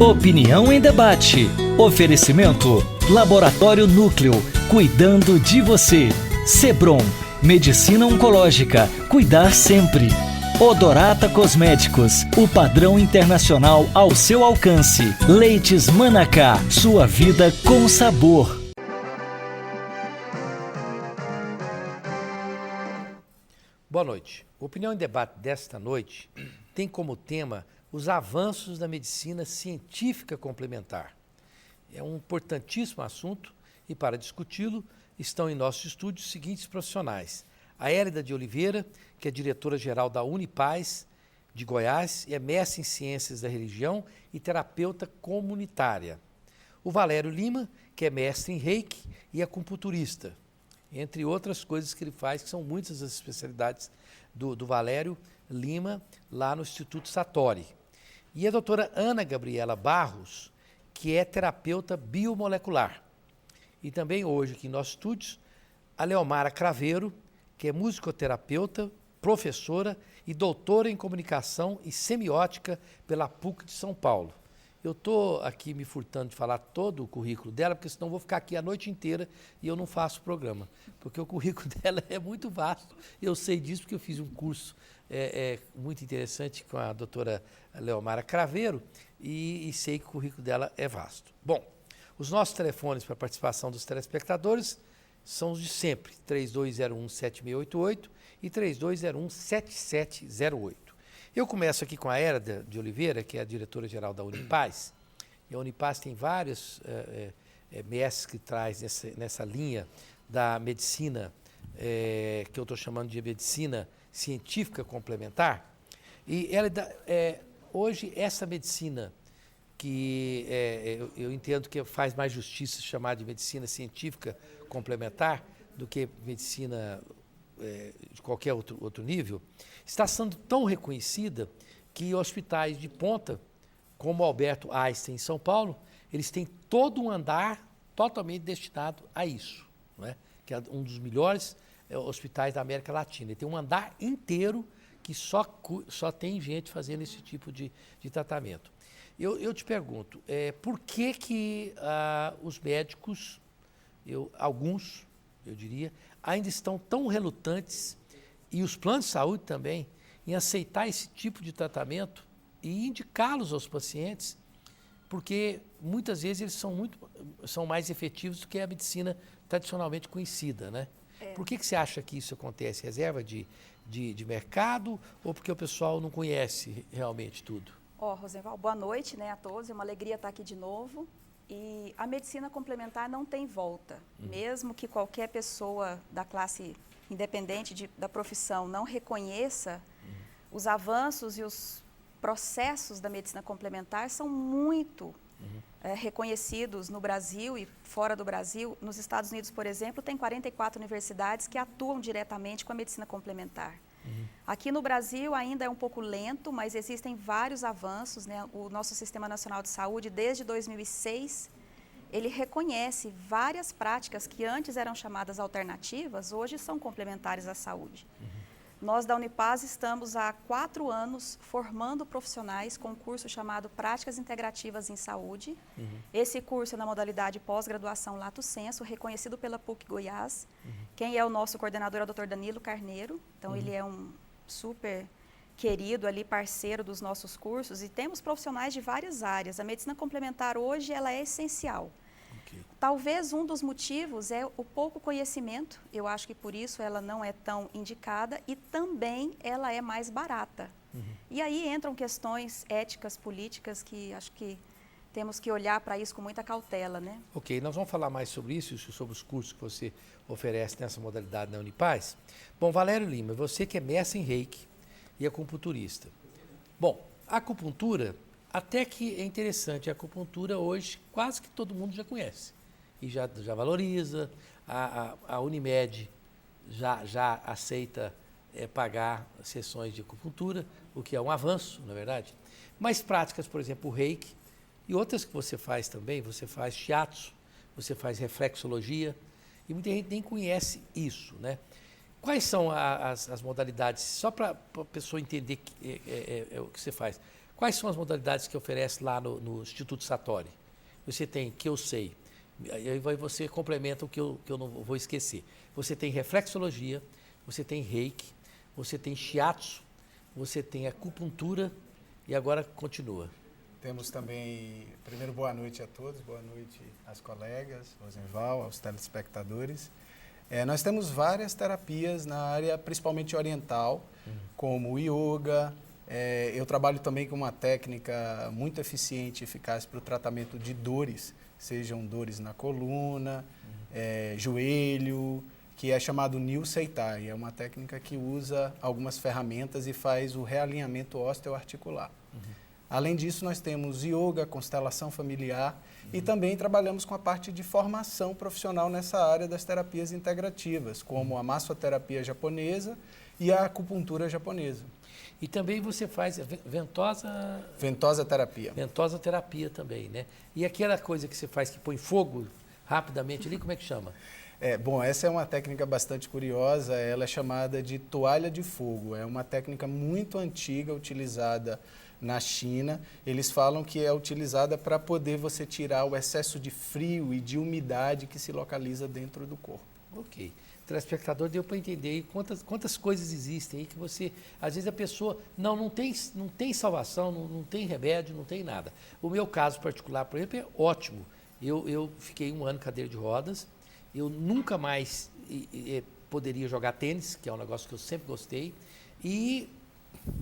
Opinião em debate. Oferecimento Laboratório Núcleo, cuidando de você. Sebron, Medicina Oncológica, cuidar sempre. Odorata Cosméticos, o padrão internacional ao seu alcance. Leites Manacá, sua vida com sabor. Boa noite. O Opinião em Debate desta noite tem como tema os avanços da medicina científica complementar. É um importantíssimo assunto e, para discuti-lo, estão em nosso estúdio os seguintes profissionais. A Hélida de Oliveira, que é diretora-geral da Unipaz de Goiás e é mestre em Ciências da Religião e terapeuta comunitária. O Valério Lima, que é mestre em Reiki e acupunturista, entre outras coisas que ele faz, que são muitas as especialidades do Valério Lima, lá no Instituto Satori. E a doutora Ana Gabriela Barros, que é terapeuta biomolecular. E também hoje aqui em nossos estúdios, a Leomara Craveiro, que é musicoterapeuta, professora e doutora em comunicação e semiótica pela PUC de São Paulo. Eu estou aqui me furtando de falar todo o currículo dela, porque senão vou ficar aqui a noite inteira e eu não faço o programa, porque o currículo dela é muito vasto. Eu sei disso porque eu fiz um curso muito interessante com a doutora Leomara Craveiro e sei que o currículo dela é vasto. Bom, os nossos telefones para participação dos telespectadores são os de sempre, 3201-7688 e 3201-7708. Eu começo aqui com a Hélida de Oliveira, que é a diretora-geral da Unipaz. E a Unipaz tem vários mestres que traz nessa linha da medicina, que eu estou chamando de medicina científica complementar. E, Hélida, hoje essa medicina que eu entendo que faz mais justiça chamar de medicina científica complementar do que medicina de qualquer outro nível, está sendo tão reconhecida que hospitais de ponta, como o Alberto Einstein em São Paulo, eles têm todo um andar totalmente destinado a isso, não é? Que é um dos melhores hospitais da América Latina. Ele tem um andar inteiro que só tem gente fazendo esse tipo de tratamento. Eu te pergunto, por que os médicos, alguns, eu diria, ainda estão tão relutantes, e os planos de saúde também, em aceitar esse tipo de tratamento e indicá-los aos pacientes, porque muitas vezes eles são mais efetivos do que a medicina tradicionalmente conhecida, né? Por que você acha que isso acontece? Reserva de mercado ou porque o pessoal não conhece realmente tudo? Rosenval, boa noite, né, a todos. É uma alegria estar aqui de novo. E a medicina complementar não tem volta. Mesmo que qualquer pessoa da classe independente da profissão não reconheça, os avanços e os processos da medicina complementar são muito reconhecidos no Brasil e fora do Brasil. Nos Estados Unidos, por exemplo, tem 44 universidades que atuam diretamente com a medicina complementar. Aqui no Brasil ainda é um pouco lento, mas existem vários avanços, né? O nosso Sistema Nacional de Saúde, desde 2006, ele reconhece várias práticas que antes eram chamadas alternativas, hoje são complementares à saúde. Nós da Unipaz estamos há 4 anos formando profissionais com um curso chamado Práticas Integrativas em Saúde. Esse curso é na modalidade pós-graduação Lato Sensu, reconhecido pela PUC Goiás. Quem é o nosso coordenador é o Dr. Danilo Carneiro. Então, ele é um super querido ali, parceiro dos nossos cursos. E temos profissionais de várias áreas. A medicina complementar hoje ela é essencial. Talvez um dos motivos é o pouco conhecimento, eu acho que por isso ela não é tão indicada e também ela é mais barata. E aí entram questões éticas, políticas, que acho que temos que olhar para isso com muita cautela, né? Ok, nós vamos falar mais sobre isso, sobre os cursos que você oferece nessa modalidade na Unipaz. Bom, Valério Lima, você que é mestre em Reiki e acupunturista. Bom, a acupuntura, até que é interessante, a acupuntura hoje quase que todo mundo já conhece e já valoriza. A Unimed já aceita pagar sessões de acupuntura, o que é um avanço, na verdade. Mas práticas, por exemplo, o Reiki e outras que você faz também, você faz shiatsu, você faz reflexologia, e muita gente nem conhece isso, né? Quais são as modalidades, só para a pessoa entender o que você faz, quais são as modalidades que oferece lá no Instituto Satori? Você tem, que eu sei, aí você complementa o que eu não vou esquecer. Você tem reflexologia, você tem reiki, você tem shiatsu, você tem acupuntura e agora continua. Temos também, primeiro, boa noite a todos, boa noite às colegas, Rosenval, aos telespectadores. Nós temos várias terapias na área, principalmente oriental, como o yoga. Eu trabalho também com uma técnica muito eficiente e eficaz para o tratamento de dores, sejam dores na coluna, joelho, que é chamado New Seitai. É uma técnica que usa algumas ferramentas e faz o realinhamento osteoarticular. Além disso, nós temos yoga, constelação familiar e também trabalhamos com a parte de formação profissional nessa área das terapias integrativas, como a massoterapia japonesa e a acupuntura japonesa. E também você faz ventosa terapia. Ventosa terapia também, né? E aquela coisa que você faz que põe fogo rapidamente ali, como é que chama? Bom, essa é uma técnica bastante curiosa, ela é chamada de toalha de fogo. É uma técnica muito antiga, utilizada na China. Eles falam que é utilizada para poder você tirar o excesso de frio e de umidade que se localiza dentro do corpo. Ok. O telespectador deu para entender quantas coisas existem aí que você... Às vezes a pessoa não tem salvação, não tem remédio, não tem nada. O meu caso particular, por exemplo, é ótimo. Eu fiquei 1 ano em cadeira de rodas, eu nunca mais poderia jogar tênis, que é um negócio que eu sempre gostei, e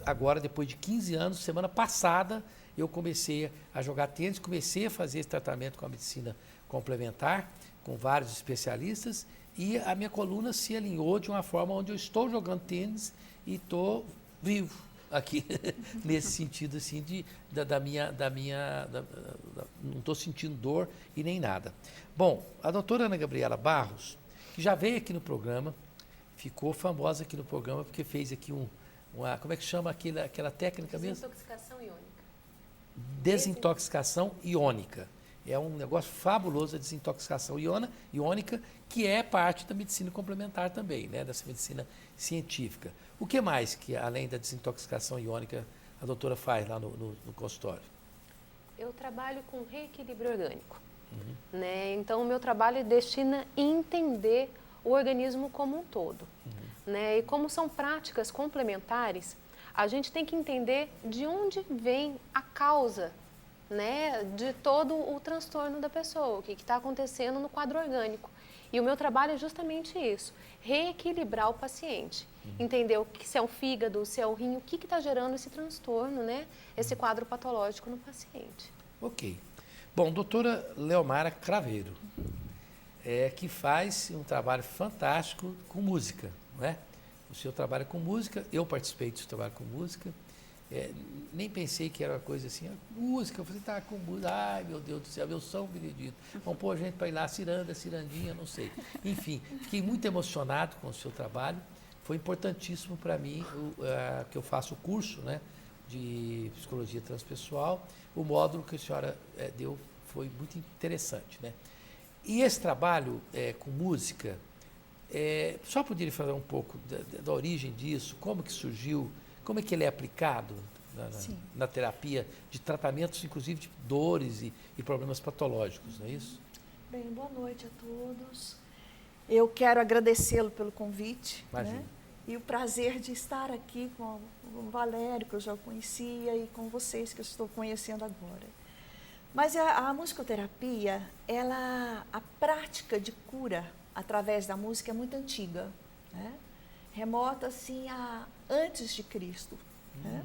agora, depois de 15 anos, semana passada, eu comecei a jogar tênis, comecei a fazer esse tratamento com a medicina complementar, com vários especialistas, e a minha coluna se alinhou de uma forma onde eu estou jogando tênis e estou vivo aqui, nesse sentido assim, não estou sentindo dor e nem nada. Bom, a doutora Ana Gabriela Barros, que já veio aqui no programa, ficou famosa aqui no programa, porque fez aqui como é que chama aquela técnica mesmo? Desintoxicação iônica. Desintoxicação iônica. É um negócio fabuloso a desintoxicação iônica, que é parte da medicina complementar também, né? Dessa medicina científica. O que mais que, além da desintoxicação iônica, a doutora faz lá no consultório? Eu trabalho com reequilíbrio orgânico. Né? Então, o meu trabalho destina a entender o organismo como um todo. Né? E como são práticas complementares, a gente tem que entender de onde vem a causa, né, de todo o transtorno da pessoa, o que está acontecendo no quadro orgânico. E o meu trabalho é justamente isso, reequilibrar o paciente, entender se é o fígado, se é o rim, o que está gerando esse transtorno, né, esse quadro patológico no paciente. Ok. Bom, doutora Leomara Craveiro, que faz um trabalho fantástico com música, não é? O senhor trabalha com música, eu participei do seu trabalho com música, nem pensei que era uma coisa assim, música, eu falei, tá com música, ai meu Deus do céu, meu São Benedito, vamos pôr a gente para ir lá, cirandinha, não sei. Enfim, fiquei muito emocionado com o seu trabalho, foi importantíssimo para mim, que eu faço o curso, né, de psicologia transpessoal, o módulo que a senhora deu foi muito interessante, né? E esse trabalho com música, só poderia falar um pouco da origem disso, como que surgiu, como é que ele é aplicado na terapia de tratamentos, inclusive de dores e problemas patológicos, não é isso? Bem, boa noite a todos. Eu quero agradecê-lo pelo convite. Imagina. Né? E o prazer de estar aqui com o Valério, que eu já conhecia, e com vocês, que eu estou conhecendo agora. Mas a musicoterapia, a prática de cura através da música é muito antiga, né? Remota assim a antes de Cristo. Né?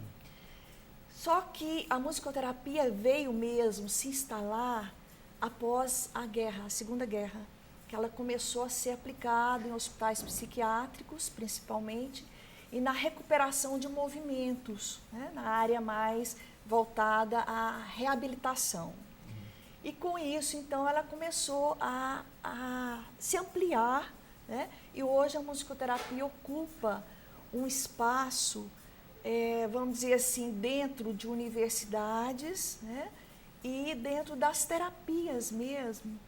Só que a musicoterapia veio mesmo se instalar após a guerra, a Segunda Guerra, que ela começou a ser aplicada em hospitais psiquiátricos, principalmente, e na recuperação de movimentos, né? Na área mais voltada à reabilitação. E com isso, então, ela começou a se ampliar, né? E hoje a musicoterapia ocupa um espaço, vamos dizer assim, dentro de universidades, né? E dentro das terapias mesmo,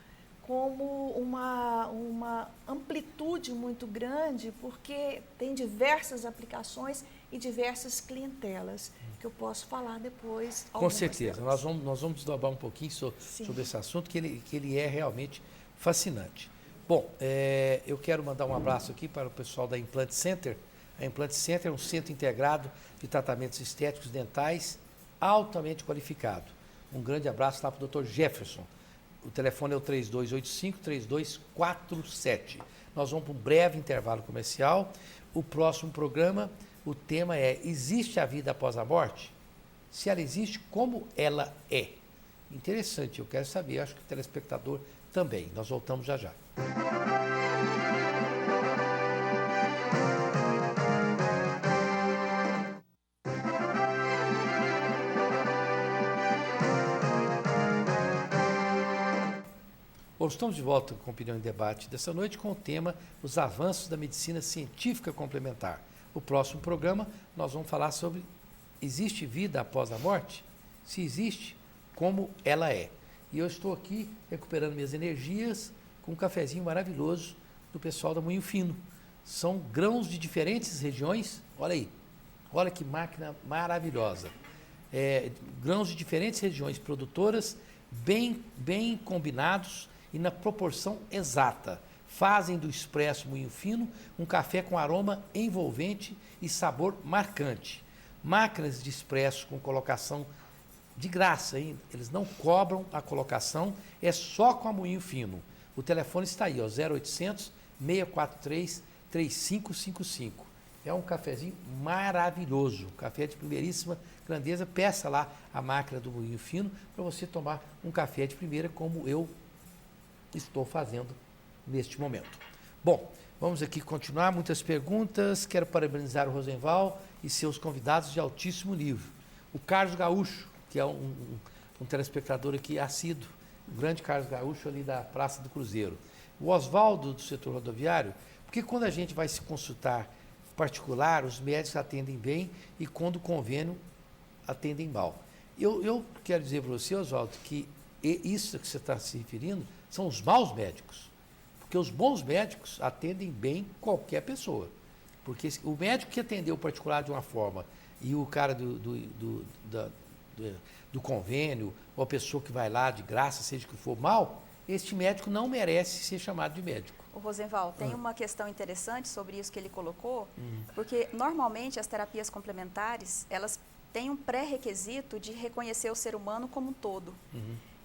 como uma amplitude muito grande, porque tem diversas aplicações e diversas clientelas, que eu posso falar depois. Com certeza, nós vamos desdobrar um pouquinho sobre esse assunto, que ele é realmente fascinante. Bom, eu quero mandar um abraço aqui para o pessoal da Implant Center. A Implant Center é um centro integrado de tratamentos estéticos dentais altamente qualificado. Um grande abraço lá para o Dr. Jefferson. O telefone é o 3285-3247. Nós vamos para um breve intervalo comercial. O próximo programa, o tema é: existe a vida após a morte? Se ela existe, como ela é? Interessante, eu quero saber, acho que o telespectador também. Nós voltamos já já. Bom, estamos de volta com Opinião em Debate dessa noite com o tema os avanços da medicina científica complementar. O próximo programa nós vamos falar sobre: existe vida após a morte? Se existe, como ela é? E eu estou aqui recuperando minhas energias com um cafezinho maravilhoso do pessoal da Moinho Fino. São grãos de diferentes regiões, olha aí, olha que máquina maravilhosa. Grãos de diferentes regiões produtoras, bem combinados e na proporção exata. Fazem do Expresso Moinho Fino um café com aroma envolvente e sabor marcante. Máquinas de expresso com colocação de graça, hein? Eles não cobram a colocação, é só com a Moinho Fino. O telefone está aí, ó, 0800 643 3555. É um cafezinho maravilhoso, café de primeiríssima grandeza. Peça lá a máquina do Moinho Fino para você tomar um café de primeira, como eu estou fazendo neste momento. Bom, vamos aqui continuar, muitas perguntas. Quero parabenizar o Rosenval e seus convidados de altíssimo nível. O Carlos Gaúcho, que é um telespectador aqui assíduo, o grande Carlos Gaúcho ali da Praça do Cruzeiro. O Oswaldo, do setor rodoviário, porque quando a gente vai se consultar particular, os médicos atendem bem e quando convênio atendem mal. Eu quero dizer para você, Oswaldo, que isso que você está se referindo são os maus médicos. Porque os bons médicos atendem bem qualquer pessoa. Porque o médico que atendeu o particular de uma forma e o cara do convênio, ou a pessoa que vai lá de graça, seja que for mal, este médico não merece ser chamado de médico. O Rosenval, tem uma questão interessante sobre isso que ele colocou, porque normalmente as terapias complementares, elas têm um pré-requisito de reconhecer o ser humano como um todo.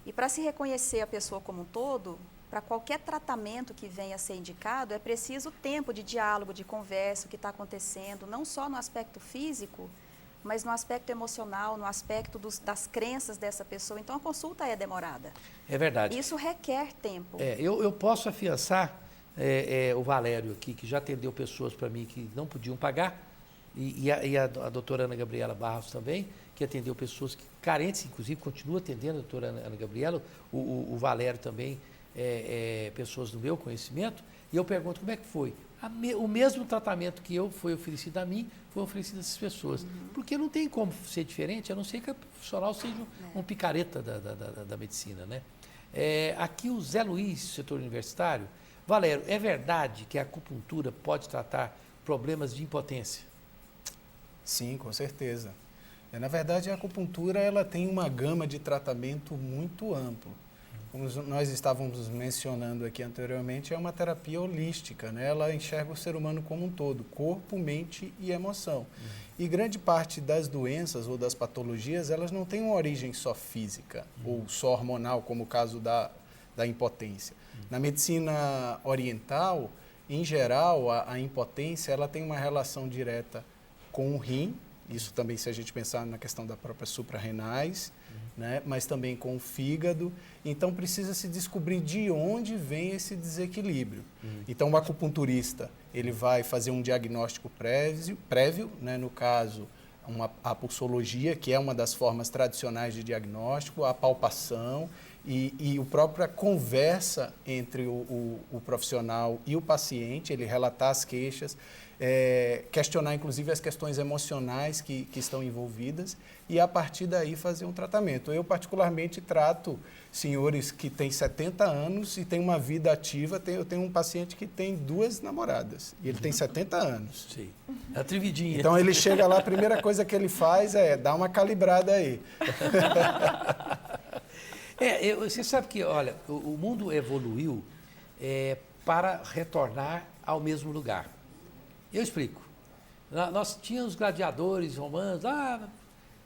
E para se reconhecer a pessoa como um todo, para qualquer tratamento que venha a ser indicado, é preciso tempo de diálogo, de conversa, o que está acontecendo, não só no aspecto físico, mas no aspecto emocional, no aspecto das crenças dessa pessoa. Então, a consulta é demorada. É verdade. Isso requer tempo. Eu posso afiançar o Valério aqui, que já atendeu pessoas para mim que não podiam pagar, e a doutora Ana Gabriela Barros também, que atendeu pessoas carentes, inclusive continua atendendo a doutora Ana Gabriela, o Valério também, pessoas do meu conhecimento, e eu pergunto como é que foi. O mesmo tratamento que foi oferecido a mim, foi oferecido a essas pessoas. Porque não tem como ser diferente, a não ser que a profissional seja um picareta da medicina, né? Aqui o Zé Luiz, setor universitário. Valério, é verdade que a acupuntura pode tratar problemas de impotência? Sim, com certeza. Na verdade, a acupuntura ela tem uma gama de tratamento muito amplo. Como nós estávamos mencionando aqui anteriormente, é uma terapia holística, né? Ela enxerga o ser humano como um todo, corpo, mente e emoção. E grande parte das doenças ou das patologias, elas não têm uma origem só física ou só hormonal, como o caso da impotência. Na medicina oriental, em geral, a impotência ela tem uma relação direta com o rim, isso também se a gente pensar na questão da própria suprarrenais, né? Mas também com o fígado. Então, precisa se descobrir de onde vem esse desequilíbrio. Então, o acupunturista ele vai fazer um diagnóstico prévio, né? No caso, a pulsologia, que é uma das formas tradicionais de diagnóstico, a palpação, e a própria conversa entre o profissional e o paciente, ele relatar as queixas, questionar inclusive as questões emocionais que estão envolvidas e a partir daí fazer um tratamento. Eu particularmente trato senhores que têm 70 anos e têm uma vida ativa. Eu tenho um paciente que tem 2 namoradas e ele tem 70 anos. Sim. É a trividinha. Então ele chega lá, a primeira coisa que ele faz é dar uma calibrada aí. Você sabe que, olha, o mundo evoluiu para retornar ao mesmo lugar. Eu explico. Nós tínhamos gladiadores romanos,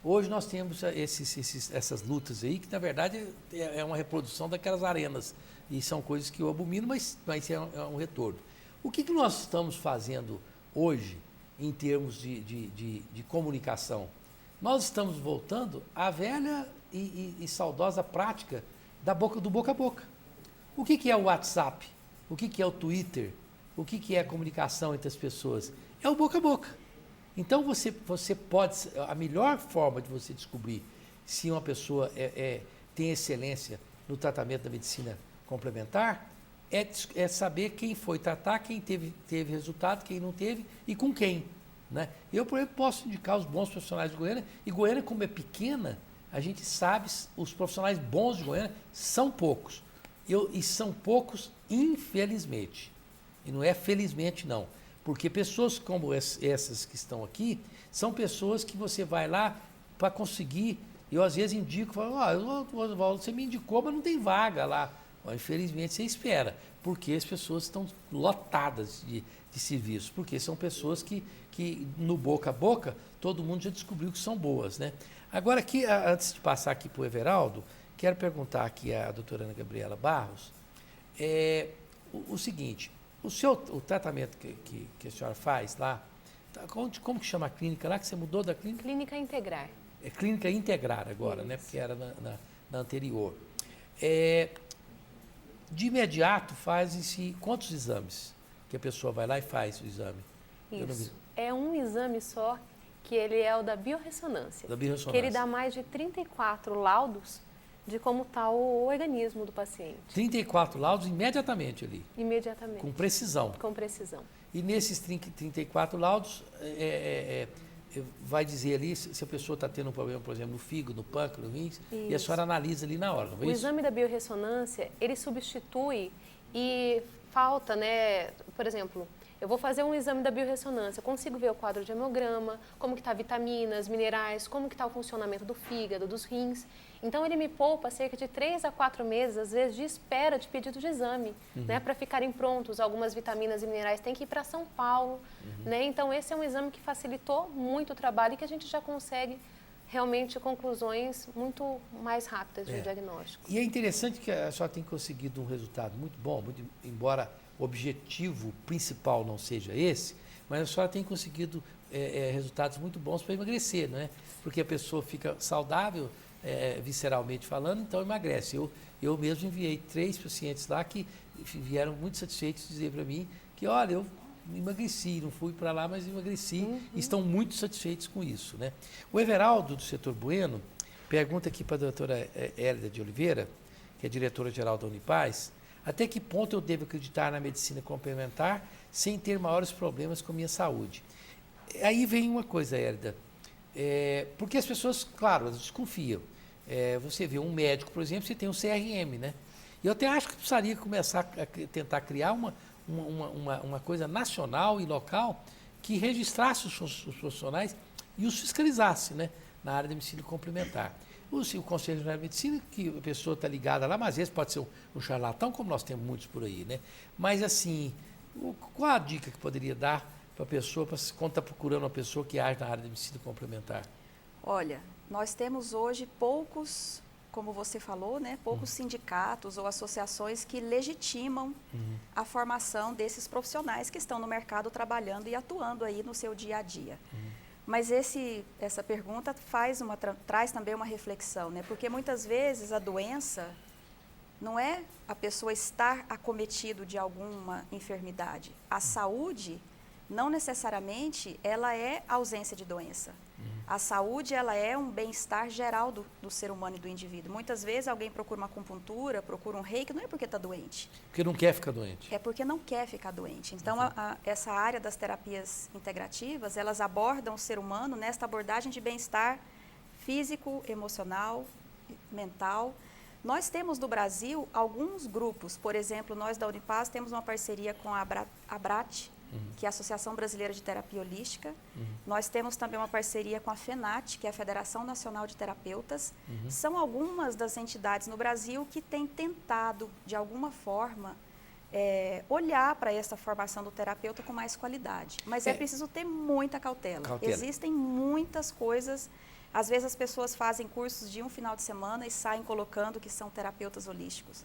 hoje nós temos essas lutas aí, que na verdade é uma reprodução daquelas arenas, e são coisas que eu abomino, mas é um retorno. O que nós estamos fazendo hoje, em termos de comunicação? Nós estamos voltando à velha e saudosa prática do boca a boca. O que é o WhatsApp? O que é o Twitter? O que é a comunicação entre as pessoas? É o boca a boca. Então, você pode... A melhor forma de você descobrir se uma pessoa tem excelência no tratamento da medicina complementar é saber quem foi tratar, quem teve resultado, quem não teve e com quem. Né? Eu, por exemplo, posso indicar os bons profissionais de Goiânia. E Goiânia, como é pequena, a gente sabe, os profissionais bons de Goiânia são poucos. E são poucos, infelizmente. E não é felizmente, não. Porque pessoas como essas que estão aqui, são pessoas que você vai lá para conseguir. Eu, às vezes, indico, falo, você me indicou, mas não tem vaga lá. Mas, infelizmente, você espera, porque as pessoas estão lotadas de serviços, porque são pessoas que no boca a boca, todo mundo já descobriu que são boas, né? Agora, aqui, antes de passar aqui para o Everaldo, quero perguntar aqui à doutora Ana Gabriela Barros, o seguinte, o tratamento que a senhora faz lá, como que chama a clínica lá, que você mudou da clínica? Clínica Integrar. É Clínica Integrar agora, né? Porque era na anterior. De imediato, fazem-se quantos exames? Que a pessoa vai lá e faz o exame? Isso. É um exame só, que ele é o da biorressonância. Da biorressonância. Que ele dá mais de 34 laudos de como está o organismo do paciente. 34 laudos imediatamente ali? Imediatamente. Com precisão? Com precisão. E nesses 34 laudos, vai dizer ali se a pessoa está tendo um problema, por exemplo, no fígado, no pâncreas, no rins, e a senhora analisa ali na hora, não é isso? O exame da biorressonância, ele substitui e falta, né, por exemplo, eu vou fazer um exame da biorressonância, eu consigo ver o quadro de hemograma, como que está vitaminas, minerais, como que está o funcionamento do fígado, dos rins. Então, ele me poupa cerca de 3 a 4 meses, às vezes, de espera de pedido de exame, né, para ficarem prontos. Algumas vitaminas e minerais têm que ir para São Paulo. Né? Então, esse é um exame que facilitou muito o trabalho e que a gente já consegue realmente conclusões muito mais rápidas de diagnóstico. E é interessante que a senhora tem conseguido um resultado muito bom, embora o objetivo principal não seja esse, mas a senhora tem conseguido resultados muito bons para emagrecer, não é? Porque a pessoa fica saudável, visceralmente falando, então emagrece. Eu mesmo enviei 3 pacientes lá que vieram muito satisfeitos dizer para mim que, olha, eu emagreci, não fui para lá, mas emagreci, e estão muito satisfeitos com isso, né? O Everaldo, do setor Bueno, pergunta aqui para a doutora Hélida de Oliveira, que é diretora-geral da Unipaz, até que ponto eu devo acreditar na medicina complementar sem ter maiores problemas com a minha saúde? Aí vem uma coisa, Hélida, porque as pessoas, claro, elas desconfiam. Você vê um médico, por exemplo, você tem um CRM, né? E eu até acho que precisaria começar a tentar criar uma coisa nacional e local que registrasse os profissionais e os fiscalizasse, né, na área da medicina complementar. O Conselho Nacional de Medicina, que a pessoa está ligada lá, mas às vezes pode ser um charlatão, como nós temos muitos por aí, né? Mas, assim, qual a dica que poderia dar para a pessoa, quando está procurando uma pessoa que age na área da medicina complementar? Olha, nós temos hoje poucos, como você falou, né, poucos sindicatos ou associações que legitimam a formação desses profissionais que estão no mercado trabalhando e atuando aí no seu dia a dia. Mas essa pergunta traz também uma reflexão, né? Porque muitas vezes a doença não é a pessoa estar acometido de alguma enfermidade. A saúde, não necessariamente, ela é ausência de doença. A saúde, ela é um bem-estar geral do ser humano e do indivíduo. Muitas vezes alguém procura uma acupuntura, procura um reiki, não é porque está doente. Porque não quer ficar doente. É porque não quer ficar doente. Então, essa área das terapias integrativas, elas abordam o ser humano nesta abordagem de bem-estar físico, emocional, mental. Nós temos no Brasil alguns grupos, por exemplo, nós da Unipaz temos uma parceria com a ABRAT, que é a Associação Brasileira de Terapia Holística. Nós temos também uma parceria com a FENAT, que é a Federação Nacional de Terapeutas. São algumas das entidades no Brasil que têm tentado, de alguma forma, olhar para essa formação do terapeuta com mais qualidade. Mas é preciso ter muita cautela. Existem muitas coisas. Às vezes as pessoas fazem cursos de um final de semana e saem colocando que são terapeutas holísticos.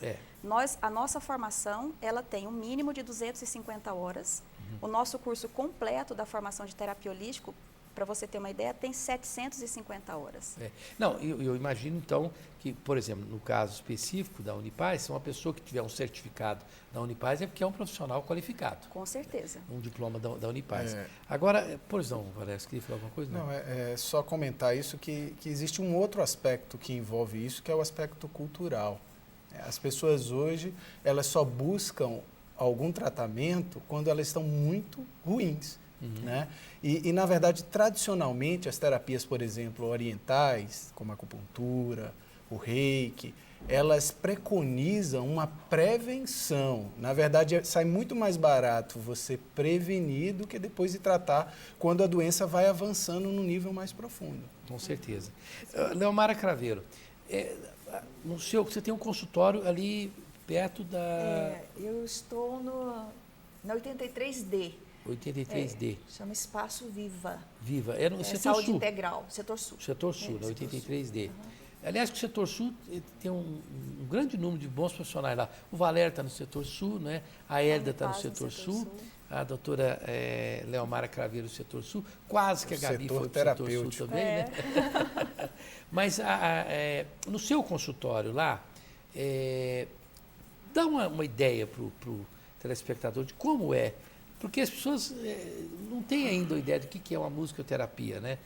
A nossa formação, ela tem um mínimo de 250 horas. O nosso curso completo da formação de terapia holístico, para você ter uma ideia, tem 750 horas. Não, eu imagino então que, por exemplo, no caso específico da Unipaz, se uma pessoa que tiver um certificado da Unipaz é porque é um profissional qualificado. Com certeza. Um diploma da Unipaz. Agora, por exemplo, Valério, você queria falar alguma coisa? Não, é só comentar isso, que existe um outro aspecto que envolve isso, que é o aspecto cultural. As pessoas hoje, elas só buscam algum tratamento quando elas estão muito ruins. Né? E, na verdade, tradicionalmente, as terapias, por exemplo, orientais, como a acupuntura, o reiki, elas preconizam uma prevenção. Na verdade, sai muito mais barato você prevenir do que depois de tratar quando a doença vai avançando no nível mais profundo. Com certeza. Leomara Craveiro, você tem um consultório ali perto da... eu estou na 83D. 83D. Chama Espaço Viva. Viva. É no setor Saúde sul. Integral, setor sul. Setor sul, na 83D. Aliás, o setor sul tem um grande número de bons profissionais lá. O Valério está no setor sul, né? A Hélida está no setor sul. A doutora Leomara Craveiro no setor sul. Quase que a Gabi foi para o setor sul também, né? Mas no seu consultório lá, dá uma ideia para o telespectador de como é. Porque as pessoas não têm ainda a ideia do que é uma musicoterapia, né?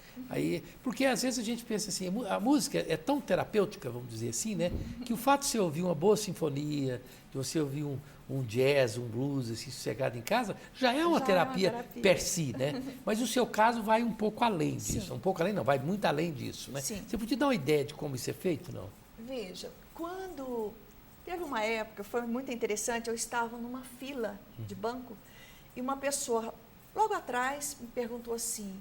Porque às vezes a gente pensa assim, a música é tão terapêutica, vamos dizer assim, né? Que o fato de você ouvir uma boa sinfonia, de você ouvir um jazz, um blues, assim, sossegado em casa, já é uma terapia per si, né? Mas o seu caso vai um pouco além disso. Sim. Um pouco além não, vai muito além disso, né? Sim. Você podia dar uma ideia de como isso é feito, não? Veja, quando teve uma época, foi muito interessante, eu estava numa fila de banco, e uma pessoa, logo atrás, me perguntou assim,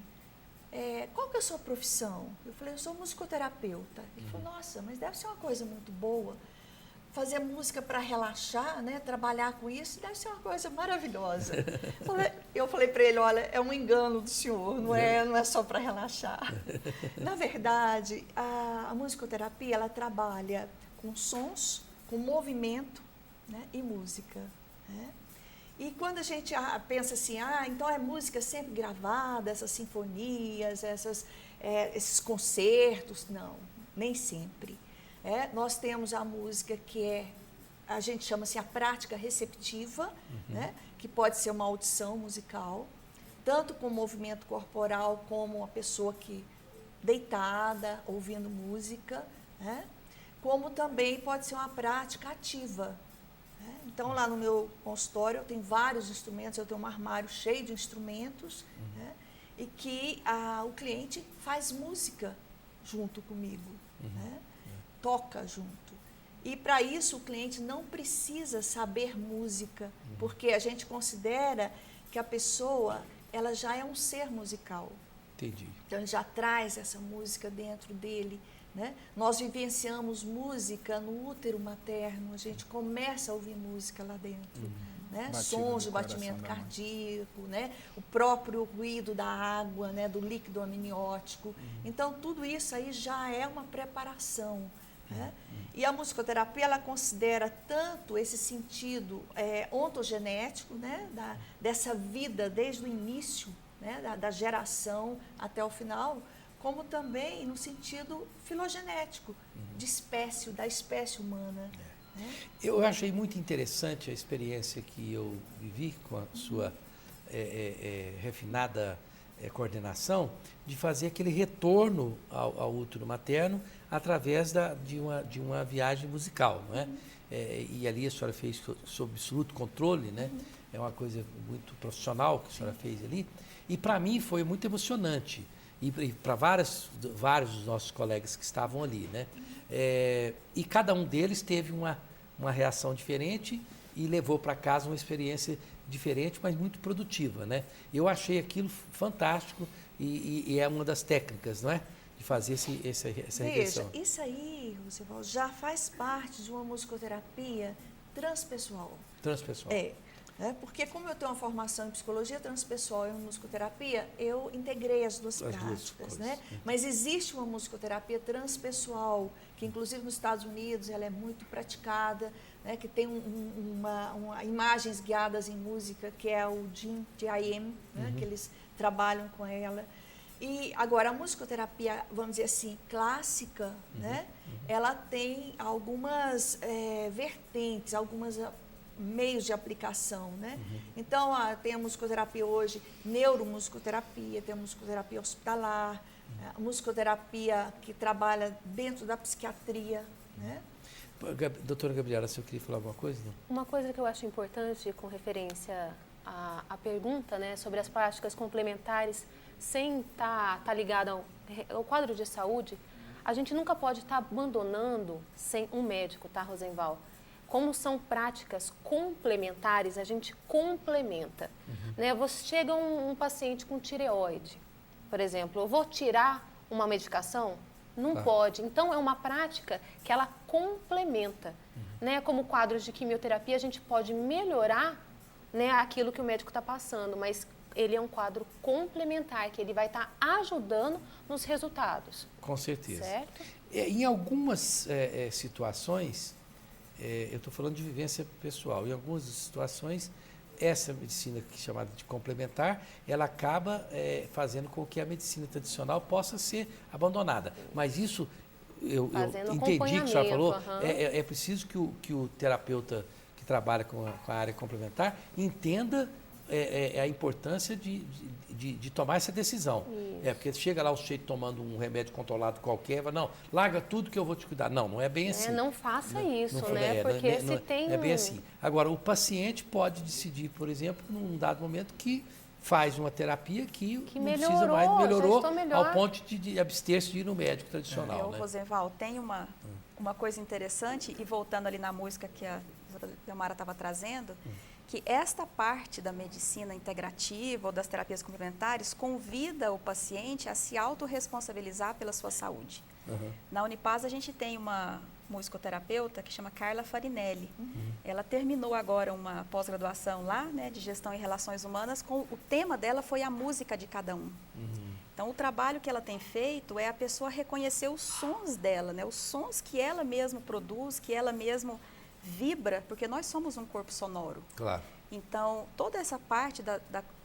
qual que é a sua profissão? Eu falei, eu sou musicoterapeuta. Ele falou, nossa, mas deve ser uma coisa muito boa. Fazer música para relaxar, né? Trabalhar com isso, deve ser uma coisa maravilhosa. Eu falei para ele, olha, é um engano do senhor, não é só para relaxar. Na verdade, a musicoterapia, ela trabalha com sons, com movimento, né? E música, né? E quando a gente pensa assim, então é música sempre gravada, essas sinfonias, esses concertos, não, nem sempre. Nós temos a música que a gente chama assim a prática receptiva, né, que pode ser uma audição musical, tanto com movimento corporal como a pessoa que deitada, ouvindo música, né, como também pode ser uma prática ativa. Então, lá no meu consultório, eu tenho vários instrumentos, eu tenho um armário cheio de instrumentos, né, e que o cliente faz música junto comigo, né, toca junto. E, para isso, o cliente não precisa saber música, porque a gente considera que a pessoa ela já é um ser musical. Entendi. Então, ele já traz essa música dentro dele. Né? Nós vivenciamos música no útero materno, a gente começa a ouvir música lá dentro, né? Sons de batimento cardíaco, né? O próprio ruído da água, né? Do líquido amniótico. Então, tudo isso aí já é uma preparação. Né? E a musicoterapia, ela considera tanto esse sentido ontogenético, né? Dessa vida desde o início, né? da geração até o final, como também no sentido filogenético, da espécie humana. Né? Eu achei muito interessante a experiência que eu vivi com a sua refinada coordenação, de fazer aquele retorno ao útero materno através de uma viagem musical, não é? E ali a senhora fez sob absoluto controle, né? É uma coisa muito profissional que a senhora fez ali. E para mim foi muito emocionante. E para vários dos nossos colegas que estavam ali, né? E cada um deles teve uma reação diferente e levou para casa uma experiência diferente, mas muito produtiva, né? Eu achei aquilo fantástico e é uma das técnicas, não é? De fazer essa regressão. Veja, isso aí, Roosevelt, já faz parte de uma musicoterapia transpessoal. Transpessoal. Porque como eu tenho uma formação em psicologia transpessoal e musicoterapia, eu integrei as duas práticas, né? Mas existe uma musicoterapia transpessoal, que inclusive nos Estados Unidos ela é muito praticada, né? Que tem imagens guiadas em música, que é o DIM, né? Que eles trabalham com ela. E agora a musicoterapia, vamos dizer assim, clássica, né? Ela tem algumas vertentes, algumas meios de aplicação, né? Então, tem a musicoterapia hoje, neuromusicoterapia, tem a musicoterapia hospitalar, a musicoterapia que trabalha dentro da psiquiatria, né? Doutora Gabriela, você queria falar alguma coisa? Não? Uma coisa que eu acho importante com referência à pergunta, né, sobre as práticas complementares, sem estar ligada ao quadro de saúde, a gente nunca pode estar abandonando sem um médico, tá, Rosenval? Como são práticas complementares, a gente complementa. Né? Você chega um paciente com tireoide, por exemplo, eu vou tirar uma medicação? Não pode. Então, é uma prática que ela complementa. Né? Como quadros de quimioterapia, a gente pode melhorar, né, aquilo que o médico está passando, mas ele é um quadro complementar, que ele vai estar ajudando nos resultados. Com certeza. Certo? Em algumas situações, eu estou falando de vivência pessoal, em algumas situações, essa medicina que é chamada de complementar, ela acaba fazendo com que a medicina tradicional possa ser abandonada. Mas isso, eu entendi que a senhora falou, é preciso que o terapeuta que trabalha com a área complementar entenda a importância de tomar essa decisão. Porque chega lá o sujeito tomando um remédio controlado qualquer, vai, não, larga tudo que eu vou te cuidar. Não é bem assim. Não faça isso, né? Porque se tem... Não é bem assim. Agora, o paciente pode decidir, por exemplo, num dado momento que faz uma terapia que não precisa mais, melhorou ao ponto de abster-se de ir no médico tradicional. Rosenval, tem uma coisa interessante, e voltando ali na música que a doutora Leomara estava trazendo, que esta parte da medicina integrativa ou das terapias complementares convida o paciente a se autorresponsabilizar pela sua saúde. Na Unipaz, a gente tem uma musicoterapeuta que chama Carla Farinelli. Ela terminou agora uma pós-graduação lá, né, de gestão em relações humanas, o tema dela foi a música de cada um. Então, o trabalho que ela tem feito é a pessoa reconhecer os sons dela, né, os sons que ela mesma produz, que ela mesma vibra, porque nós somos um corpo sonoro. Claro. Então, toda essa parte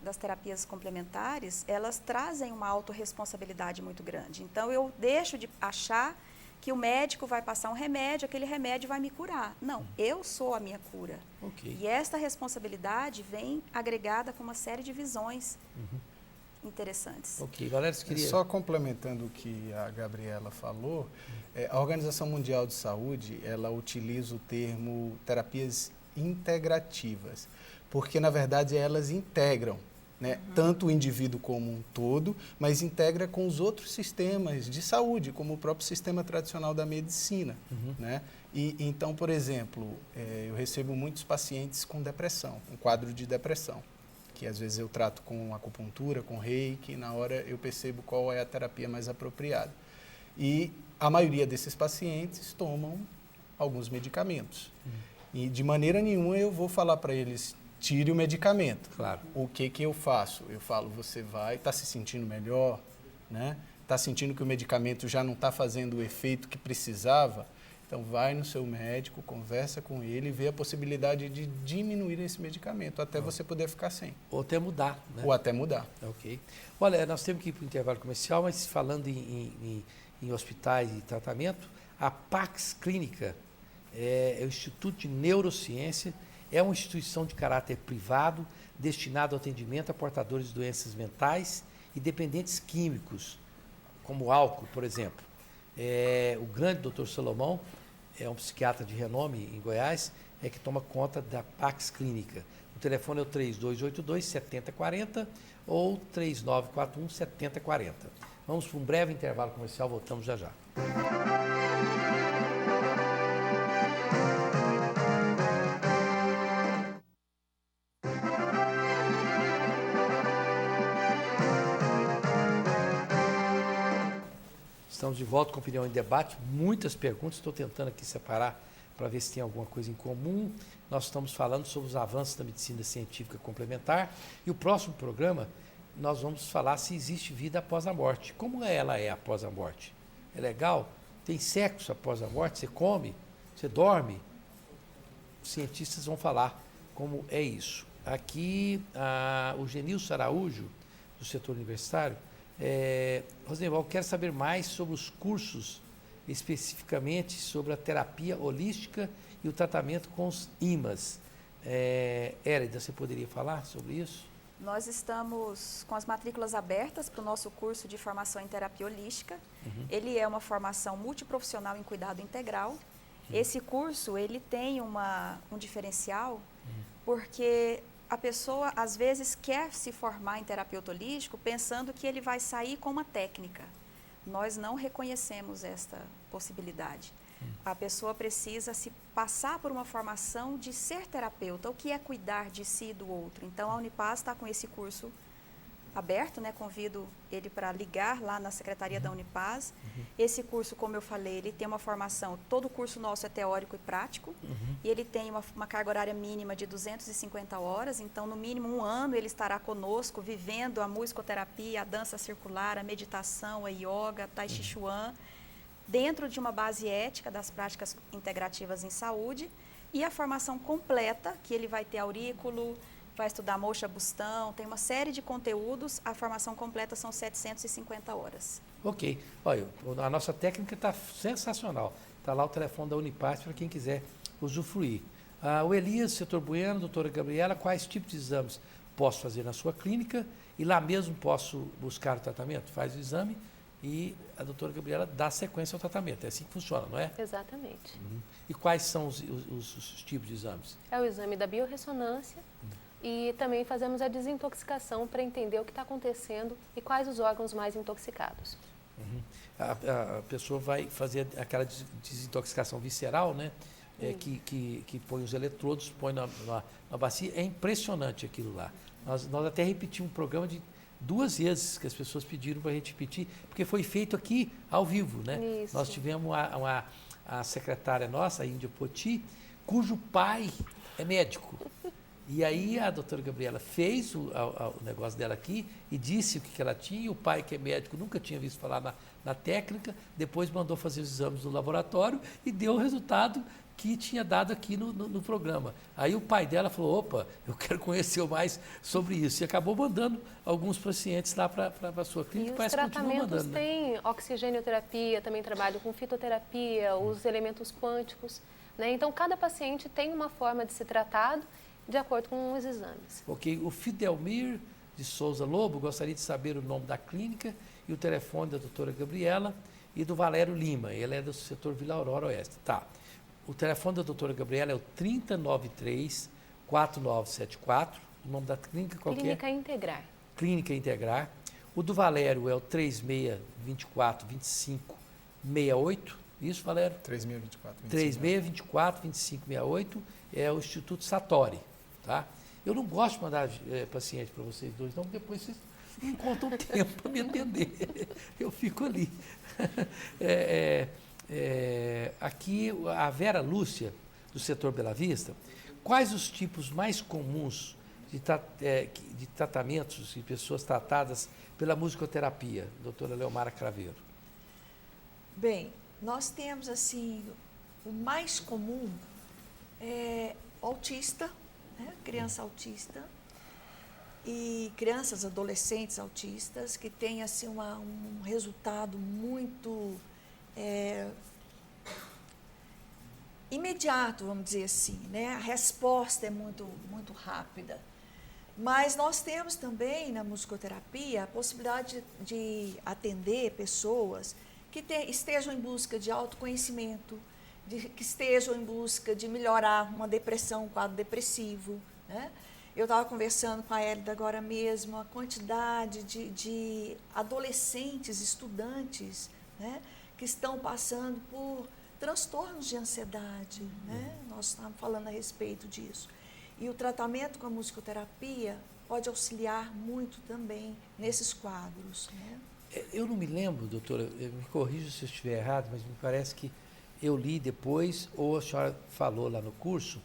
das terapias complementares, elas trazem uma autorresponsabilidade muito grande. Então, eu deixo de achar que o médico vai passar um remédio, aquele remédio vai me curar. Não, eu sou a minha cura. E esta responsabilidade vem agregada com uma série de visões interessantes. Valério, você queria... Só complementando o que a Gabriela falou, a Organização Mundial de Saúde, ela utiliza o termo terapias integrativas, porque, na verdade, elas integram, né, tanto o indivíduo como um todo, mas integra com os outros sistemas de saúde, como o próprio sistema tradicional da medicina. Né? E, então, por exemplo, eu recebo muitos pacientes com depressão, um quadro de depressão, que às vezes eu trato com acupuntura, com reiki, e na hora eu percebo qual é a terapia mais apropriada. E a maioria desses pacientes tomam alguns medicamentos. E de maneira nenhuma eu vou falar para eles, tire o medicamento. Claro. O que eu faço? Eu falo, você vai, está se sentindo melhor, né? Está sentindo que o medicamento já não está fazendo o efeito que precisava? Então, vai no seu médico, conversa com ele e vê a possibilidade de diminuir esse medicamento, até você poder ficar sem. Ou até mudar, né? Ou até mudar. Olha, nós temos que ir para o intervalo comercial, mas falando em hospitais e tratamento, a Pax Clínica é o Instituto de Neurociência, é uma instituição de caráter privado, destinada ao atendimento a portadores de doenças mentais e dependentes químicos, como álcool, por exemplo. O grande doutor Salomão é um psiquiatra de renome em Goiás, que toma conta da Pax Clínica. O telefone é o 3282-7040 ou 3941-7040. Vamos para um breve intervalo comercial, voltamos já já. Estamos de volta com Opinião em Debate, muitas perguntas, estou tentando aqui separar para ver se tem alguma coisa em comum. Nós estamos falando sobre os avanços da medicina científica complementar e o próximo programa nós vamos falar se existe vida após a morte. Como ela é após a morte? É legal? Tem sexo após a morte? Você come? Você dorme? Os cientistas vão falar como é isso. Aqui, o Genilson Araújo, do setor universitário, Rosenwald, quero saber mais sobre os cursos, especificamente sobre a terapia holística e o tratamento com os ímãs. Érida, você poderia falar sobre isso? Nós estamos com as matrículas abertas para o nosso curso de formação em terapia holística. Ele é uma formação multiprofissional em cuidado integral. Esse curso, ele tem um diferencial, porque a pessoa, às vezes, quer se formar em terapeuta holístico pensando que ele vai sair com uma técnica. Nós não reconhecemos esta possibilidade. A pessoa precisa se passar por uma formação de ser terapeuta, o que é cuidar de si e do outro. Então, a Unipaz está com esse curso aberto, né? Convido ele para ligar lá na secretaria da Unipaz. Esse curso, como eu falei, ele tem uma formação, todo o curso nosso é teórico e prático, e ele tem uma carga horária mínima de 250 horas, então, no mínimo 1 ano, ele estará conosco, vivendo a musicoterapia, a dança circular, a meditação, a yoga, tai chi chuan, dentro de uma base ética das práticas integrativas em saúde, e a formação completa, que ele vai ter aurículo, vai estudar moxa bustão, tem uma série de conteúdos, a formação completa são 750 horas. Ok. Olha, a nossa técnica está sensacional. Está lá o telefone da Unipaz para quem quiser usufruir. O Elias, setor Bueno, doutora Gabriela, quais tipos de exames posso fazer na sua clínica e lá mesmo posso buscar o tratamento? Faz o exame e a doutora Gabriela dá sequência ao tratamento. É assim que funciona, não é? Exatamente. E quais são os tipos de exames? É o exame da biorressonância e também fazemos a desintoxicação para entender o que está acontecendo e quais os órgãos mais intoxicados. A pessoa vai fazer aquela desintoxicação visceral, né? Que põe os eletrodos, põe na bacia. É impressionante aquilo lá. Nós até repetimos um programa de 2 vezes que as pessoas pediram para a gente repetir, porque foi feito aqui ao vivo, né? Isso. Nós tivemos a secretária nossa, a Índia Poti, cujo pai é médico. E aí a doutora Gabriela fez o negócio dela aqui e disse o que ela tinha, e o pai, que é médico, nunca tinha visto falar na técnica, depois mandou fazer os exames no laboratório e deu o resultado que tinha dado aqui no programa. Aí o pai dela falou, opa, eu quero conhecer mais sobre isso. E acabou mandando alguns pacientes lá para a sua clínica. E os tratamentos têm oxigênio-terapia, também trabalho com fitoterapia, os elementos quânticos, né? Então, cada paciente tem uma forma de ser tratado de acordo com os exames. Ok. O Fidelmir de Souza Lobo gostaria de saber o nome da clínica e o telefone da doutora Gabriela e do Valério Lima. Ele é do setor Vila Aurora Oeste. Tá. O telefone da doutora Gabriela é o 3093-4974. O nome da clínica qual Clínica Integrar. Clínica Integrar. O do Valério é o 3624-2568. Isso, Valério? 3624-2568. É o Instituto Satori. Tá? Eu não gosto de mandar paciente para vocês dois, não, porque depois vocês não encontram tempo para me atender. Eu fico ali. Aqui, a Vera Lúcia, do setor Bela Vista, quais os tipos mais comuns de tratamentos de pessoas tratadas pela musicoterapia, doutora Leomara Craveiro? Bem, nós temos, assim, o mais comum é autista, né? Criança autista e crianças, adolescentes autistas que têm, assim, um resultado muito imediato, vamos dizer assim, né? A resposta é muito, muito rápida. Mas nós temos também na musicoterapia a possibilidade de atender pessoas que estejam em busca de autoconhecimento, que estejam em busca de melhorar uma depressão, um quadro depressivo, né? Eu estava conversando com a Hélida agora mesmo, a quantidade de adolescentes, estudantes, né, que estão passando por transtornos de ansiedade, né? Nós estávamos falando a respeito disso. E o tratamento com a musicoterapia pode auxiliar muito também nesses quadros, né? Eu não me lembro, doutora, me corrija se eu estiver errado, mas me parece que eu li depois, ou a senhora falou lá no curso,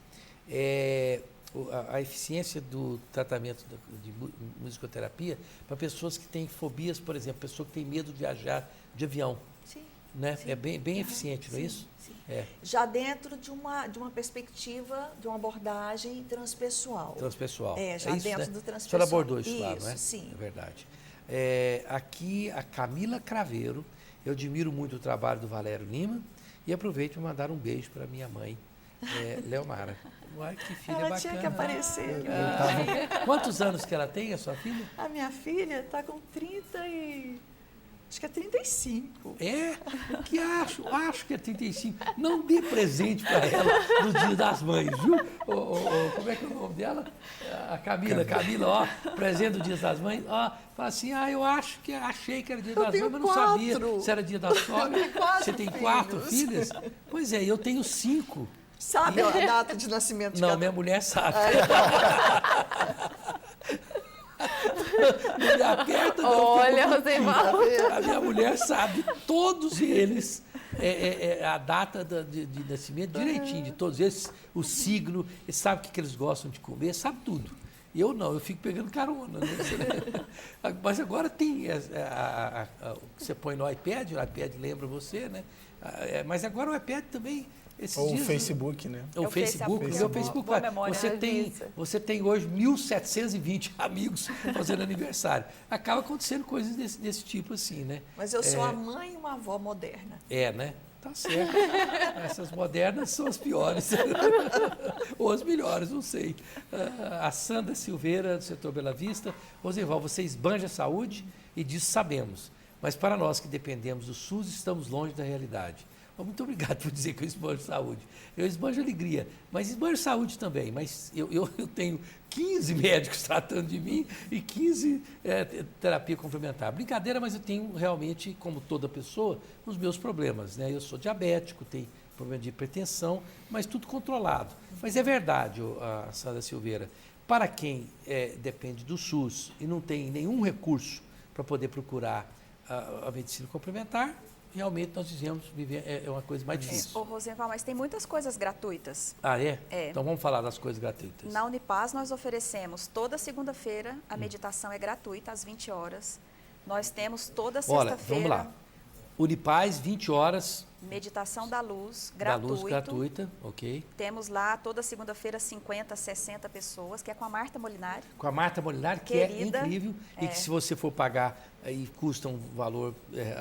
a eficiência do tratamento de musicoterapia para pessoas que têm fobias, por exemplo, pessoa que tem medo de viajar de avião. Sim. Né? Sim. É bem eficiente, não é isso? Sim. É. Já dentro de uma perspectiva, de uma abordagem transpessoal. Transpessoal. Já isso, dentro né? do transpessoal. A senhora abordou isso, claro, né? Sim. É verdade. Aqui, a Camila Craveiro, eu admiro muito o trabalho do Valério Lima e aproveito para mandar um beijo para minha mãe, Leomara. Uai, que filha Ela bacana. tinha que aparecer. Quantos anos que ela tem, a sua filha? A minha filha está com 30 e... Acho que é 35. Que acho que é 35. Não dê presente para ela no Dia das Mães, viu? Como é que é o nome dela? A Camila, ó, presente do Dia das Mães, ó, fala assim, eu achei que era Dia das Mães, mas não sabia se era Dia da sogra. Você tem 4 filhas? Pois é, eu tenho 5. Sabe a data de nascimento de Não, cada... minha mulher sabe. Não me aperta, não. Olha, Rosenval. A minha mulher sabe, todos eles, a data de nascimento direitinho, de todos eles, o signo, eles sabem o que eles gostam de comer, sabe tudo. Eu não, eu fico pegando carona. Né? Mas agora tem o que você põe no iPad, o iPad lembra você, né? Mas agora o iPad também... Ou o Facebook, né? O Facebook. Boa memória. Você tem hoje 1.720 amigos fazendo aniversário. Acaba acontecendo coisas desse tipo assim, né? Mas eu sou a mãe e uma avó moderna. Né? Tá certo. Essas modernas são as piores. Ou as melhores, não sei. A Sandra Silveira, do setor Bela Vista. Rosenval, você esbanja a saúde e disso sabemos. Mas para nós que dependemos do SUS, estamos longe da realidade. Muito obrigado por dizer que eu esbanjo saúde. Eu esbanjo alegria, mas esbanjo saúde também. Mas eu tenho 15 médicos tratando de mim e 15 terapia complementar. Brincadeira, mas eu tenho realmente, como toda pessoa, os meus problemas. Né? Eu sou diabético, tenho problema de hipertensão, mas tudo controlado. Mas é verdade, a Sandra Silveira, para quem depende do SUS e não tem nenhum recurso para poder procurar a medicina complementar, realmente nós dizemos viver é uma coisa mais difícil. Rosenval, mas tem muitas coisas gratuitas. É? Então vamos falar das coisas gratuitas. Na Unipaz nós oferecemos toda segunda-feira, a meditação é gratuita às 20 horas. Nós temos toda sexta-feira... Vamos lá. Unipaz, 20 horas... Meditação da luz, gratuito. Da luz gratuita, ok. Temos lá toda segunda-feira 50, 60 pessoas, que é com a Marta Molinari. Com a Marta Molinari, que querida, é incrível e que se você for pagar aí custa um valor